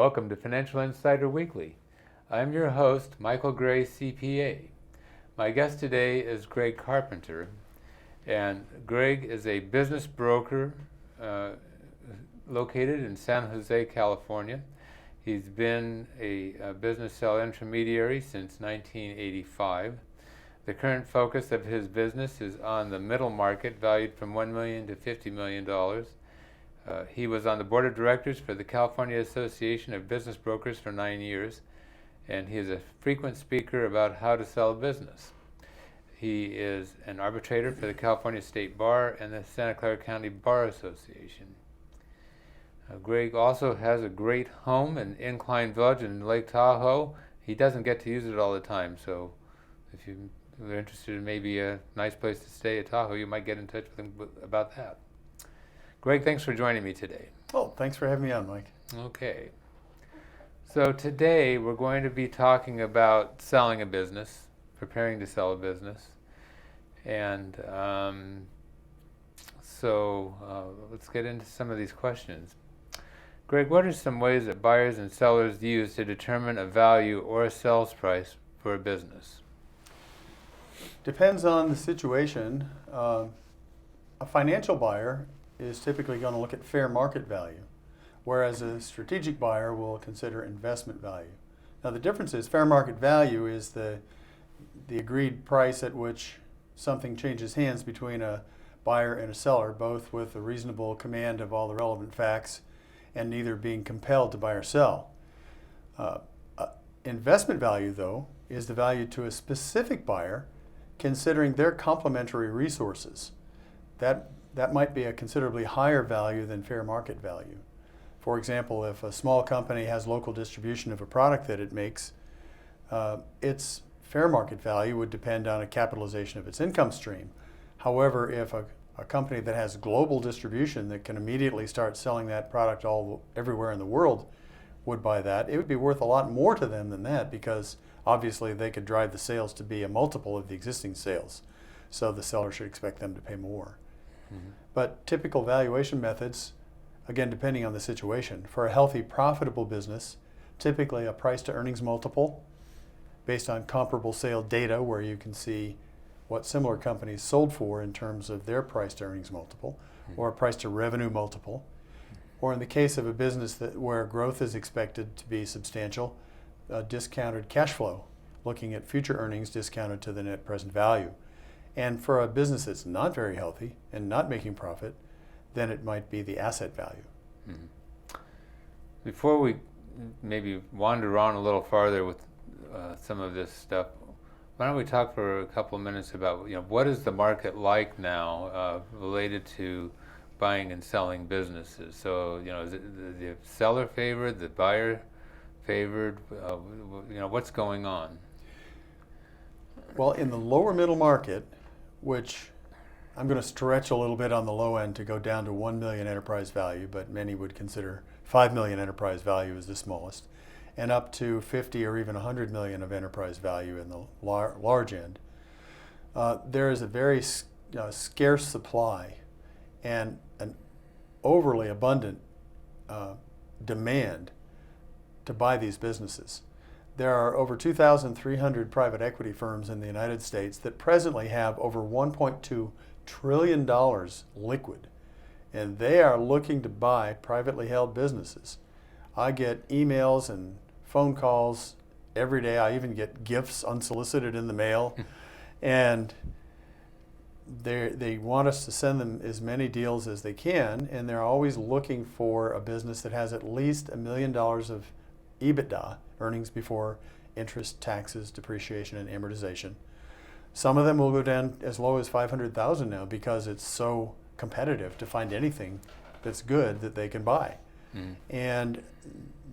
Welcome to Financial Insider Weekly. I'm your host, Michael Gray, CPA. My guest today is Greg Carpenter, and Greg is a business broker located in San Jose, California. He's been a business sell intermediary since 1985. The current focus of his business is on the middle market, valued from $1 million to $50 million. He was on the board of directors for the California Association of Business Brokers for 9 years, and he is a frequent speaker about how to sell a business. He is an arbitrator for the California State Bar and the Santa Clara County Bar Association. Greg also has a great home in Incline Village in Lake Tahoe. He doesn't get to use it all the time, so if you're interested in maybe a nice place to stay at Tahoe, you might get in touch with him about that. Greg, thanks for joining me today. Oh, thanks for having me on, Mike. Okay. So today we're going to be talking about selling a business, preparing to sell a business. And let's get into some of these questions. Greg, what are some ways that buyers and sellers use to determine a value or a sales price for a business? Depends on the situation. A financial buyer is typically going to look at fair market value, whereas a strategic buyer will consider investment value. Now the difference is fair market value is the agreed price at which something changes hands between a buyer and a seller, both with a reasonable command of all the relevant facts and neither being compelled to buy or sell. Investment value, though, is the value to a specific buyer considering their complementary resources. That might be a considerably higher value than fair market value. For example, if a small company has local distribution of a product that it makes, its fair market value would depend on a capitalization of its income stream. However, if a company that has global distribution that can immediately start selling that product everywhere in the world would buy that, it would be worth a lot more to them than that because obviously they could drive the sales to be a multiple of the existing sales. So the seller should expect them to pay more. Mm-hmm. But typical valuation methods, again, depending on the situation, for a healthy, profitable business, typically a price to earnings multiple based on comparable sale data where you can see what similar companies sold for in terms of their price to earnings multiple, or a price to revenue multiple, or in the case of a business where growth is expected to be substantial, discounted cash flow, looking at future earnings discounted to the net present value. And for a business that's not very healthy and not making profit, then it might be the asset value. Mm-hmm. Before we maybe wander on a little farther with some of this stuff, why don't we talk for a couple of minutes about what is the market like now related to buying and selling businesses? So is it the seller favored, the buyer favored? What's going on? Well, in the lower middle market, which I'm going to stretch a little bit on the low end to go down to 1 million enterprise value, but many would consider 5 million enterprise value as the smallest, and up to 50 or even 100 million of enterprise value in the large end. There is a very scarce supply and an overly abundant demand to buy these businesses. There are over 2,300 private equity firms in the United States that presently have over $1.2 trillion liquid, and they are looking to buy privately held businesses. I get emails and phone calls every day. I even get gifts unsolicited in the mail, and they want us to send them as many deals as they can, and they're always looking for a business that has at least $1 million of EBITDA, earnings before interest, taxes, depreciation, and amortization. Some of them will go down as low as $500,000 now because it's so competitive to find anything that's good that they can buy. Mm. And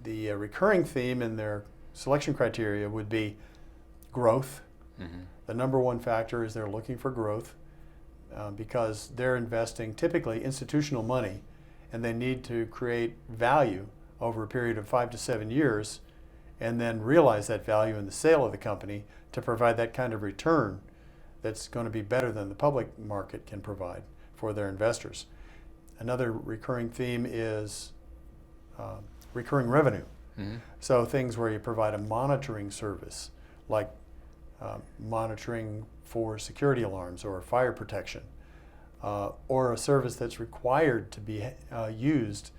the recurring theme in their selection criteria would be growth. Mm-hmm. The number one factor is they're looking for growth because they're investing typically institutional money, and they need to create value over a period of 5 to 7 years and then realize that value in the sale of the company to provide that kind of return that's going to be better than the public market can provide for their investors. Another recurring theme is recurring revenue. Mhm. So things where you provide a monitoring service, like monitoring for security alarms or fire protection, or a service that's required to be used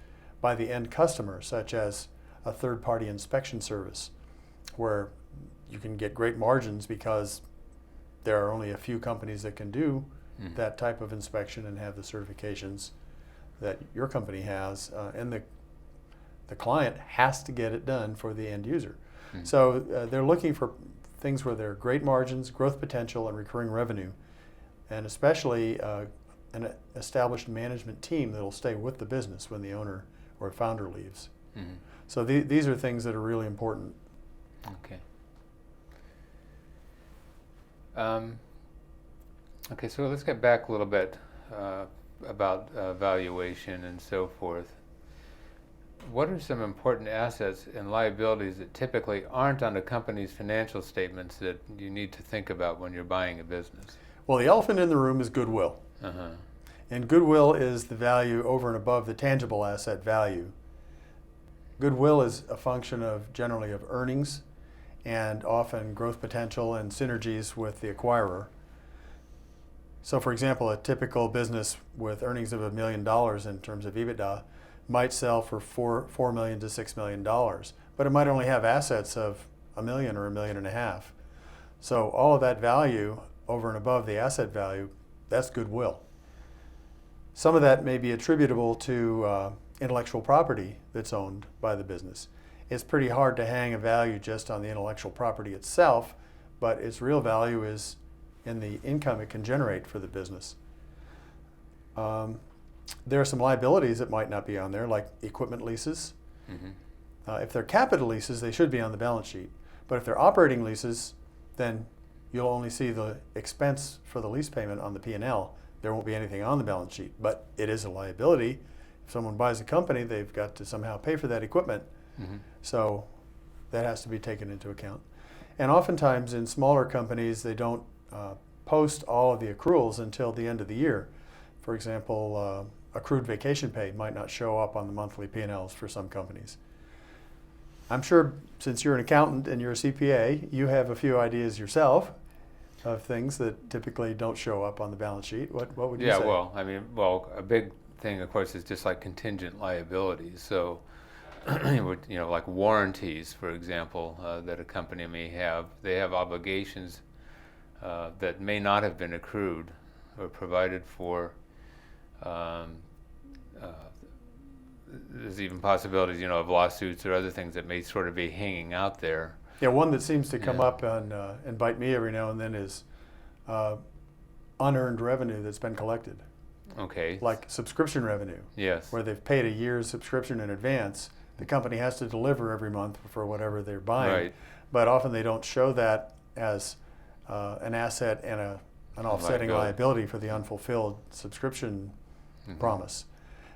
by the end customer, such as a third-party inspection service, where you can get great margins because there are only a few companies that can do that type of inspection and have the certifications that your company has, and the client has to get it done for the end user. So they're looking for things where there are great margins, growth potential, and recurring revenue, and especially an established management team that will stay with the business when the owner or founder leaves. So these are things that are really important. Okay. Okay, so let's get back a little bit about valuation and so forth. What are some important assets and liabilities that typically aren't on a company's financial statements that you need to think about when you're buying a business? Well, the elephant in the room is goodwill. Uh-huh. And goodwill is the value over and above the tangible asset value. Goodwill is a function of generally of earnings and often growth potential and synergies with the acquirer. So for example, a typical business with earnings of $1 million in terms of EBITDA might sell for $4 million to $6 million, but it might only have assets of $1 million or $1.5 million. So all of that value over and above the asset value, that's goodwill. Some of that may be attributable to intellectual property that's owned by the business. It's pretty hard to hang a value just on the intellectual property itself, but its real value is in the income it can generate for the business. There are some liabilities that might not be on there, like equipment leases. If they're capital leases, they should be on the balance sheet. But if they're operating leases, then you'll only see the expense for the lease payment on the P&L. There won't be anything on the balance sheet, but it is a liability. If someone buys a company, they've got to somehow pay for that equipment. So that has to be taken into account. And oftentimes in smaller companies, they don't post all of the accruals until the end of the year. For example, accrued vacation pay might not show up on the monthly P&Ls for some companies. I'm sure since you're an accountant and you're a CPA, you have a few ideas yourself of things that typically don't show up on the balance sheet. What would you say? Yeah, well, I mean, a big thing, of course, is just like contingent liabilities. So, like warranties, for example, that a company may have. They have obligations that may not have been accrued or provided for. There's even possibilities, of lawsuits or other things that may sort of be hanging out there. Yeah, one that seems to come up and bite me every now and then is unearned revenue that's been collected. Okay. Like subscription revenue. Yes. Where they've paid a year's subscription in advance. The company has to deliver every month for whatever they're buying. Right. But often they don't show that as an asset and an offsetting liability for the unfulfilled subscription promise.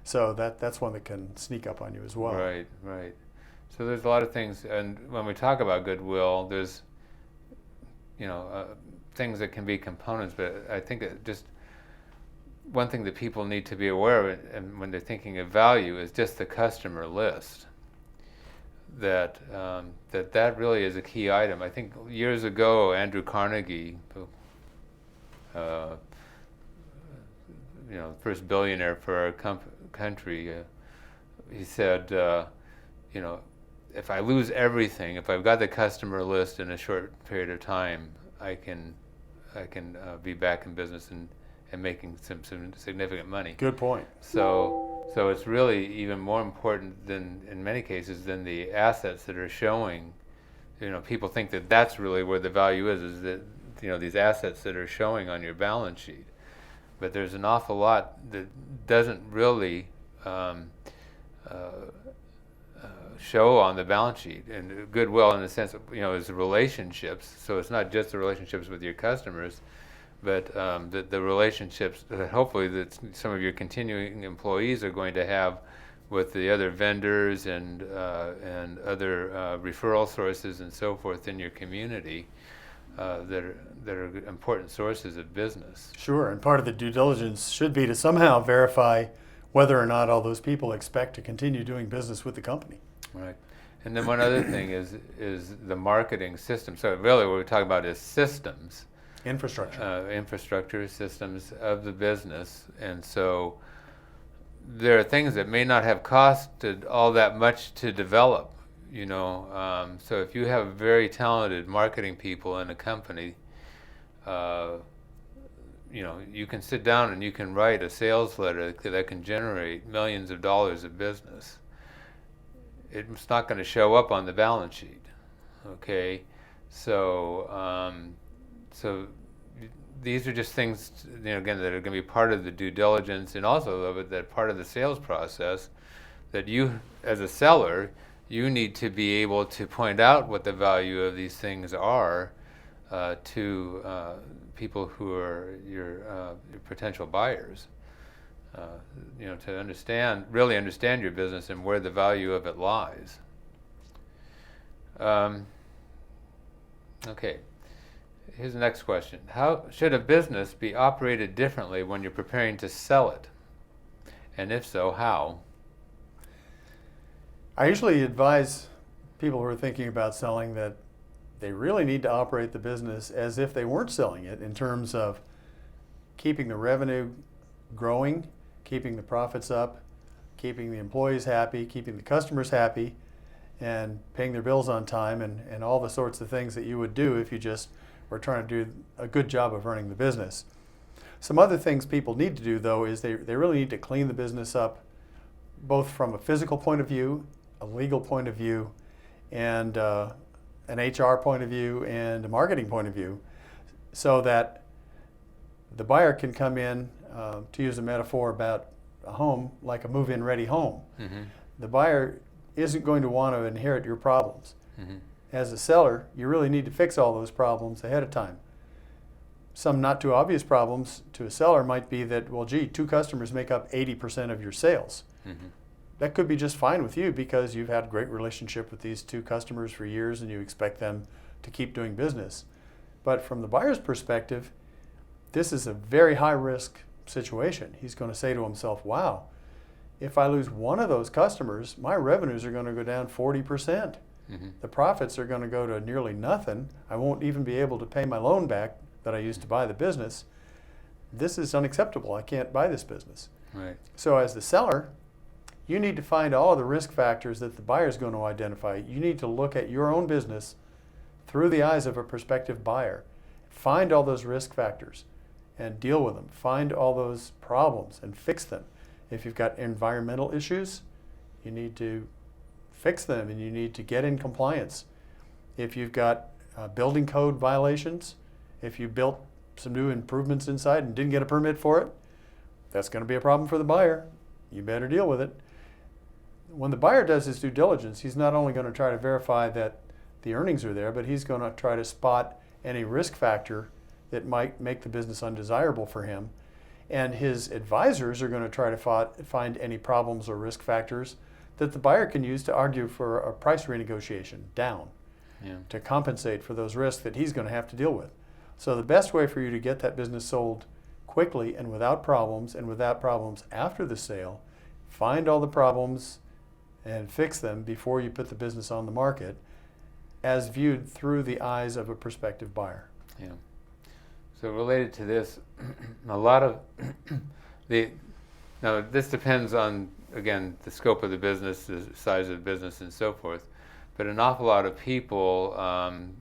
So that's one that can sneak up on you as well. Right, right. So there's a lot of things, and when we talk about goodwill, there's, things that can be components, but I think that just one thing that people need to be aware of, and when they're thinking of value, is just the customer list. That really is a key item. I think years ago, Andrew Carnegie, first billionaire for our country, he said, if I lose everything, if I've got the customer list in a short period of time, I can be back in business and making some significant money. Good point. So it's really even more important than, in many cases, than the assets that are showing. People think that that's really where the value is that, these assets that are showing on your balance sheet. But there's an awful lot that doesn't really show on the balance sheet. And goodwill, in the sense of, is relationships. So it's not just the relationships with your customers, but the relationships that hopefully that some of your continuing employees are going to have with the other vendors and other referral sources and so forth in your community that are important sources of business. Sure, and part of the due diligence should be to somehow verify whether or not all those people expect to continue doing business with the company. Right. And then one other thing is the marketing system. So really what we're talking about is systems. Infrastructure. Systems of the business. And so there are things that may not have costed all that much to develop, you know. So if you have very talented marketing people in a company, you know, you can sit down and you can write a sales letter that can generate millions of dollars of business. It's not going to show up on the balance sheet, okay? So, so these are just things, you know, again, that are going to be part of the due diligence, and also that part of the sales process, that you, as a seller, you need to be able to point out what the value of these things are to people who are your potential buyers. You know, to really understand your business and where the value of it lies. Okay. Here's the next question. How should a business be operated differently when you're preparing to sell it? And if so, how? I usually advise people who are thinking about selling that they really need to operate the business as if they weren't selling it, in terms of keeping the revenue growing, keeping the profits up, keeping the employees happy, keeping the customers happy, and paying their bills on time, and all the sorts of things that you would do if you just were trying to do a good job of running the business. Some other things people need to do, though, is they really need to clean the business up, both from a physical point of view, a legal point of view, and an HR point of view, and a marketing point of view, so that the buyer can come in, to use a metaphor about a home, like a move-in ready home. Mm-hmm. The buyer isn't going to want to inherit your problems. Mm-hmm. As a seller, you really need to fix all those problems ahead of time. Some not too obvious problems to a seller might be that, well, gee, 2 customers make up 80% of your sales. Mm-hmm. That could be just fine with you because you've had a great relationship with these 2 customers for years and you expect them to keep doing business. But from the buyer's perspective, this is a very high risk situation. He's going to say to himself, wow, if I lose one of those customers, my revenues are going to go down 40%. Mm-hmm. The profits are going to go to nearly nothing. I won't even be able to pay my loan back that I used to buy the business. This is unacceptable. I can't buy this business. Right. So as the seller, you need to find all of the risk factors that the buyer is going to identify. You need to look at your own business through the eyes of a prospective buyer. Find all those risk factors and deal with them. Find all those problems and fix them. If you've got environmental issues, you need to fix them and you need to get in compliance. If you've got building code violations, if you built some new improvements inside and didn't get a permit for it, that's going to be a problem for the buyer. You better deal with it. When the buyer does his due diligence, he's not only going to try to verify that the earnings are there, but he's going to try to spot any risk factor that might make the business undesirable for him. And his advisors are going to try to find any problems or risk factors that the buyer can use to argue for a price renegotiation down, to compensate for those risks that he's going to have to deal with. So the best way for you to get that business sold quickly and without problems after the sale, find all the problems and fix them before you put the business on the market, as viewed through the eyes of a prospective buyer. Yeah. So related to this, a lot of now this depends on, again, the scope of the business, the size of the business, and so forth. But an awful lot of people,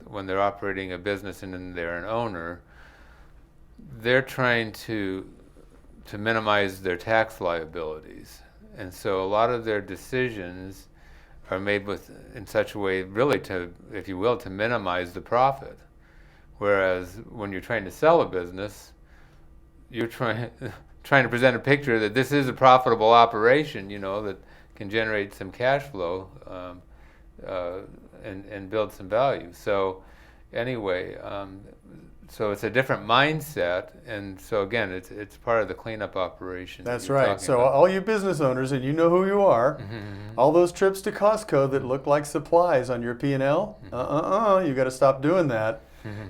when they're operating a business and they're an owner, they're trying to minimize their tax liabilities. And so a lot of their decisions are made in such a way, really to, if you will, to minimize the profit. Whereas when you're trying to sell a business, you're trying to present a picture that this is a profitable operation, you know, that can generate some cash flow and build some value. So anyway, so it's a different mindset, and so again, it's part of the cleanup operation. That's right. So all you business owners, and you know who you are, all those trips to Costco that look like supplies on your P&L, you got to stop doing that.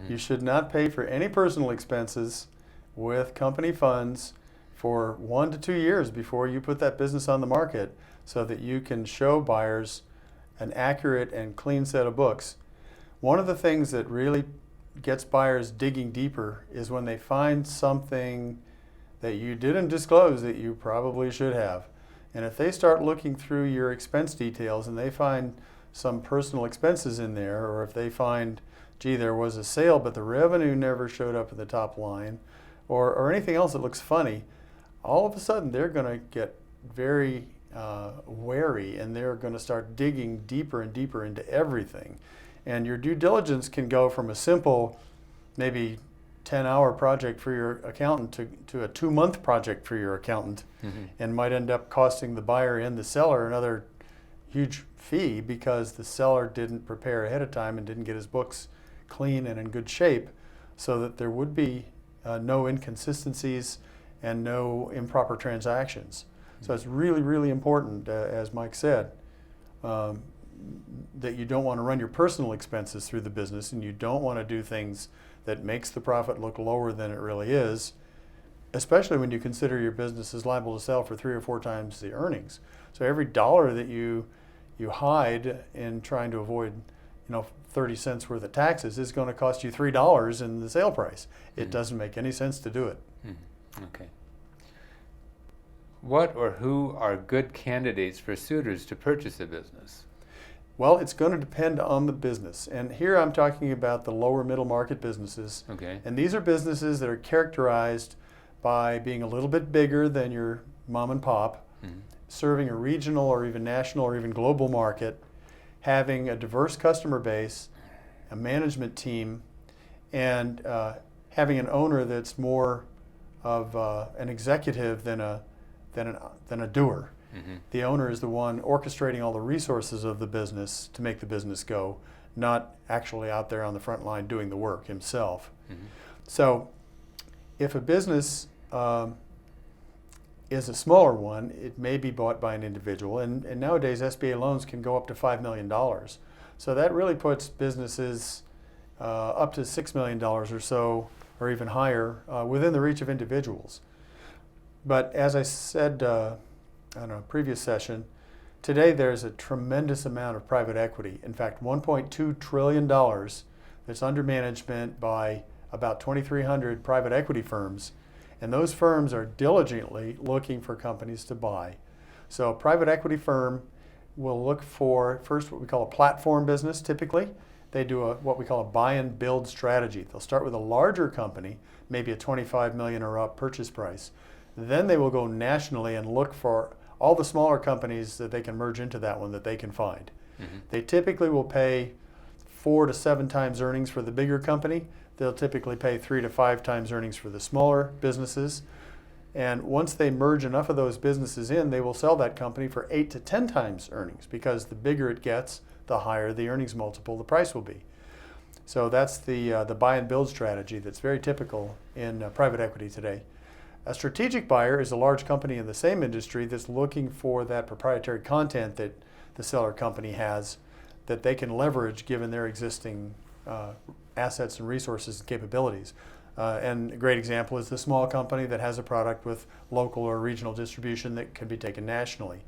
You should not pay for any personal expenses with company funds for 1 to 2 years before you put that business on the market, so that you can show buyers an accurate and clean set of books. One of the things that really gets buyers digging deeper is when they find something that you didn't disclose that you probably should have. And if they start looking through your expense details and they find some personal expenses in there, or if they find, gee, there was a sale but the revenue never showed up at the top line, or anything else that looks funny, all of a sudden they're going to get very wary, and they're going to start digging deeper and deeper into everything. And your due diligence can go from a simple, maybe 10-hour project for your accountant to a 2-month project for your accountant, and might end up costing the buyer and the seller another huge fee because the seller didn't prepare ahead of time and didn't get his books clean and in good shape, so that there would be no inconsistencies and no improper transactions. So it's really, really important, as Mike said, that you don't want to run your personal expenses through the business, and you don't want to do things that makes the profit look lower than it really is, especially when you consider your business is liable to sell for 3 or 4 times the earnings. So every dollar that you hide in trying to avoid 30 cents worth of taxes is going to cost you $3 in the sale price. It doesn't make any sense to do it. Okay. What or who are good candidates for suitors to purchase a business? Well, it's going to depend on the business. And here I'm talking about the lower middle market businesses. Okay. And these are businesses that are characterized by being a little bit bigger than your mom and pop, serving a regional or even national or even global market, having a diverse customer base, a management team, and having an owner that's more of an executive than a doer. The owner is the one orchestrating all the resources of the business to make the business go, not actually out there on the front line doing the work himself. So if a business is a smaller one, it may be bought by an individual, and nowadays SBA loans can go up to $5 million. So that really puts businesses up to $6 million or so, or even higher, within the reach of individuals. But as I said on a previous session, today there's a tremendous amount of private equity. In fact, $1.2 trillion that's under management by about 2,300 private equity firms. And those firms are diligently looking for companies to buy. So a private equity firm will look for, first, what we call a platform business typically. They do what we call a buy and build strategy. They'll start with a larger company, maybe a $25 million or up purchase price. Then they will go nationally and look for all the smaller companies that they can merge into that one that they can find. They typically will pay 4 to 7 times earnings for the bigger company. They'll typically pay 3 to 5 times earnings for the smaller businesses. And once they merge enough of those businesses in, they will sell that company for 8 to 10 times earnings, because the bigger it gets, the higher the earnings multiple the price will be. So that's the buy and build strategy that's very typical in private equity today. A strategic buyer is a large company in the same industry that's looking for that proprietary content that the seller company has that they can leverage given their existing assets and resources and capabilities. And a great example is the small company that has a product with local or regional distribution that can be taken nationally.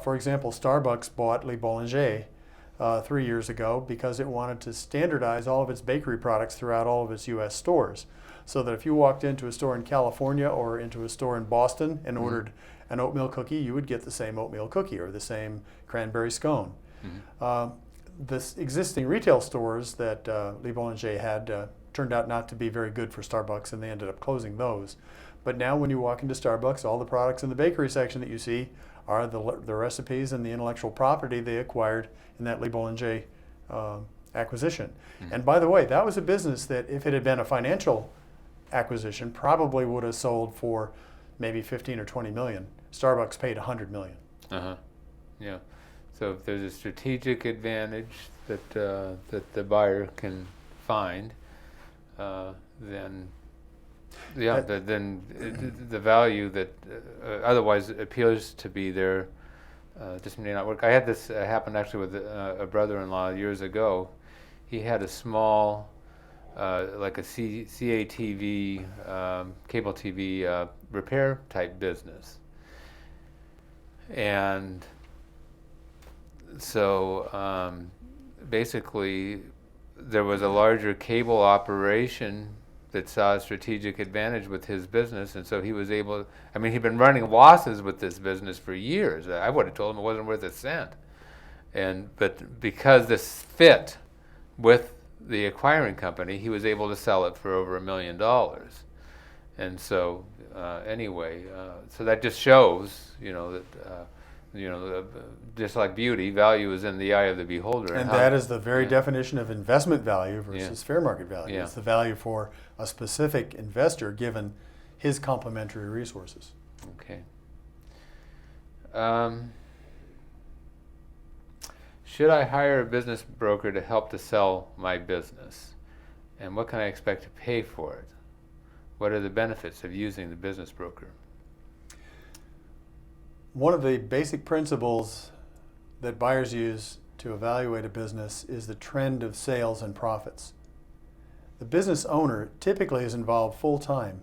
For example, Starbucks bought Le Boulanger 3 years ago because it wanted to standardize all of its bakery products throughout all of its U.S. stores. So that if you walked into a store in California or into a store in Boston and ordered an oatmeal cookie, you would get the same oatmeal cookie or the same cranberry scone. The existing retail stores that Le Boulanger had turned out not to be very good for Starbucks, and they ended up closing those. But now when you walk into Starbucks, all the products in the bakery section that you see are the recipes and the intellectual property they acquired in that Le Boulanger acquisition. And by the way, that was a business that, if it had been a financial acquisition, probably would have sold for maybe 15 or 20 million. Starbucks paid 100 million. Yeah. So if there's a strategic advantage that the buyer can find, then the value that otherwise appears to be there just may not work. I had this happen actually with a brother-in-law years ago. He had a small, like a CATV, cable TV repair type business. And so basically, there was a larger cable operation that saw a strategic advantage with his business, and so he was able. I mean, he'd been running losses with this business for years. I would have told him it wasn't worth a cent, but because this fit with the acquiring company, he was able to sell it for over $1 million. And so, so that just shows, that just like beauty, value is in the eye of the beholder. And that is the very definition of investment value versus fair market value. Yeah. It's the value for a specific investor given his complementary resources. Okay. Should I hire a business broker to help to sell my business? And what can I expect to pay for it? What are the benefits of using the business broker? One of the basic principles that buyers use to evaluate a business is the trend of sales and profits. The business owner typically is involved full-time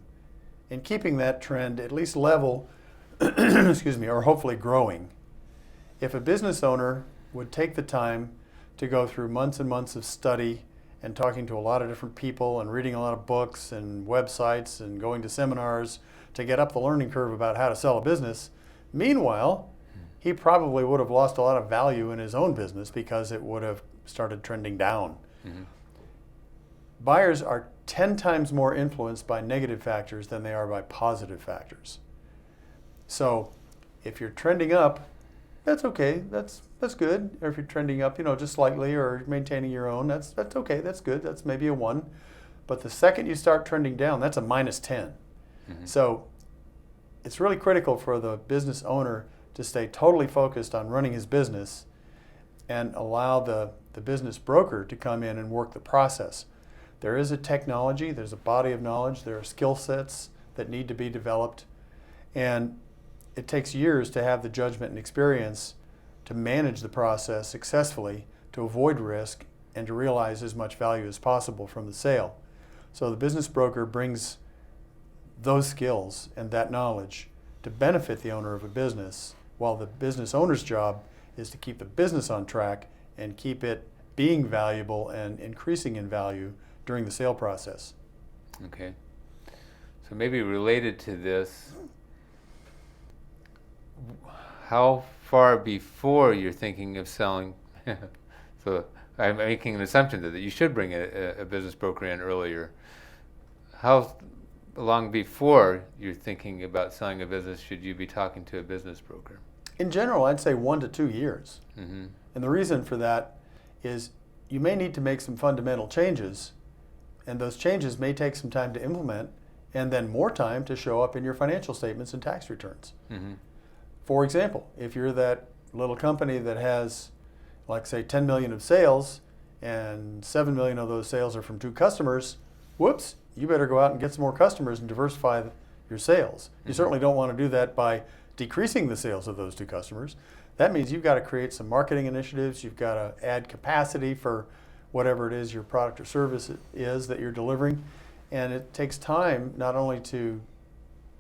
in keeping that trend at least level, or hopefully growing. If a business owner would take the time to go through months and months of study and talking to a lot of different people and reading a lot of books and websites and going to seminars to get up the learning curve about how to sell a business, meanwhile, he probably would have lost a lot of value in his own business because it would have started trending down. Mm-hmm. Buyers are 10 times more influenced by negative factors than they are by positive factors. So if you're trending up, that's okay, that's good. Or if you're trending up, just slightly or maintaining your own, that's okay, that's good, that's maybe a 1. But the second you start trending down, that's a minus 10. Mm-hmm. So it's really critical for the business owner to stay totally focused on running his business and allow the business broker to come in and work the process. There is a technology, there's a body of knowledge, there are skill sets that need to be developed, and it takes years to have the judgment and experience to manage the process successfully, to avoid risk, and to realize as much value as possible from the sale. So the business broker brings those skills and that knowledge to benefit the owner of a business, while the business owner's job is to keep the business on track and keep it being valuable and increasing in value during the sale process. Okay. So maybe related to this, how far before you're thinking of selling, so I'm making an assumption that you should bring a business broker in earlier. How long before you're thinking about selling a business should you be talking to a business broker? In general, I'd say 1 to 2 years. Mm-hmm. And the reason for that is you may need to make some fundamental changes, and those changes may take some time to implement and then more time to show up in your financial statements and tax returns. Mm-hmm. For example, if you're that little company that has, like say, 10 million of sales and 7 million of those sales are from 2 customers, whoops, you better go out and get some more customers and diversify your sales. Mm-hmm. You certainly don't want to do that by decreasing the sales of those 2 customers. That means you've got to create some marketing initiatives, you've got to add capacity for whatever it is your product or service is that you're delivering. And it takes time not only to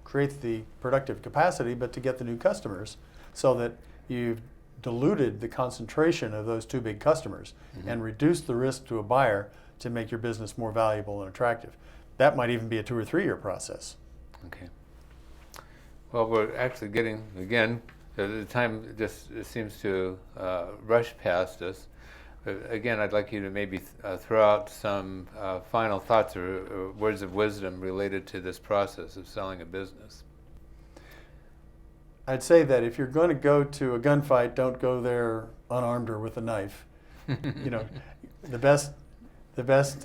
create the productive capacity, but to get the new customers so that you've diluted the concentration of those 2 big customers. Mm-hmm. And reduced the risk to a buyer to make your business more valuable and attractive. That might even be a 2 or 3 year process. Okay. Well, we're actually getting, again, the time just seems to rush past us. Again, I'd like you to maybe throw out some final thoughts or words of wisdom related to this process of selling a business. I'd say that if you're going to go to a gunfight, don't go there unarmed or with a knife. The best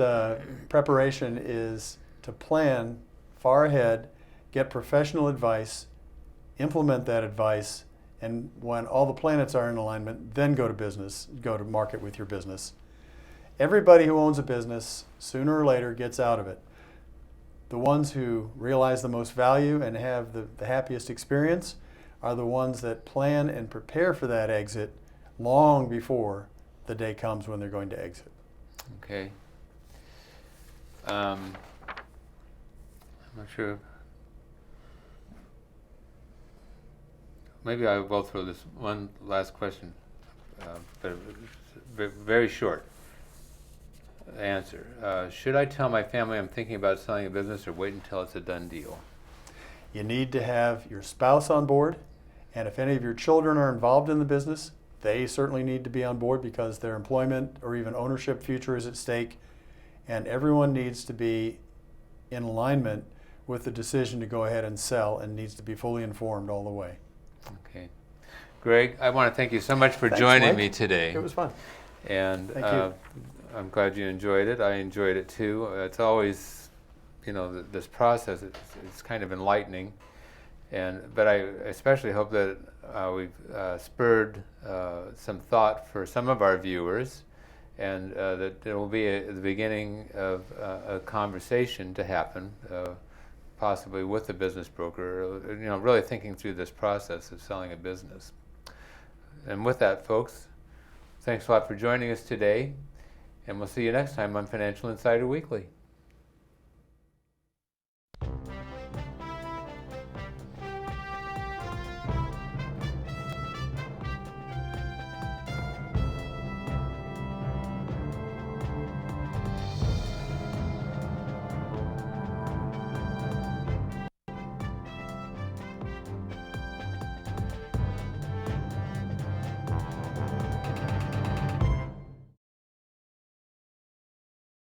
preparation is to plan far ahead, get professional advice, implement that advice, and when all the planets are in alignment, then go to market with your business. Everybody who owns a business, sooner or later, gets out of it. The ones who realize the most value and have the happiest experience are the ones that plan and prepare for that exit long before the day comes when they're going to exit. Okay. I'm not sure. Maybe I will throw this one last question but very short answer. Should I tell my family I'm thinking about selling a business or wait until it's a done deal? You need to have your spouse on board, and if any of your children are involved in the business, they certainly need to be on board because their employment or even ownership future is at stake, and everyone needs to be in alignment with the decision to go ahead and sell and needs to be fully informed all the way. Okay. Greg, I want to thank you so much for Thanks, joining Mike. me today. It was fun. And Thank you. I'm glad you enjoyed it. I enjoyed it too. It's always, this process, it's kind of enlightening. But I especially hope that we've spurred some thought for some of our viewers, and that it will be the beginning of a conversation to happen, possibly with the business broker, really thinking through this process of selling a business. And with that, folks, thanks a lot for joining us today, and we'll see you next time on Financial Insider Weekly.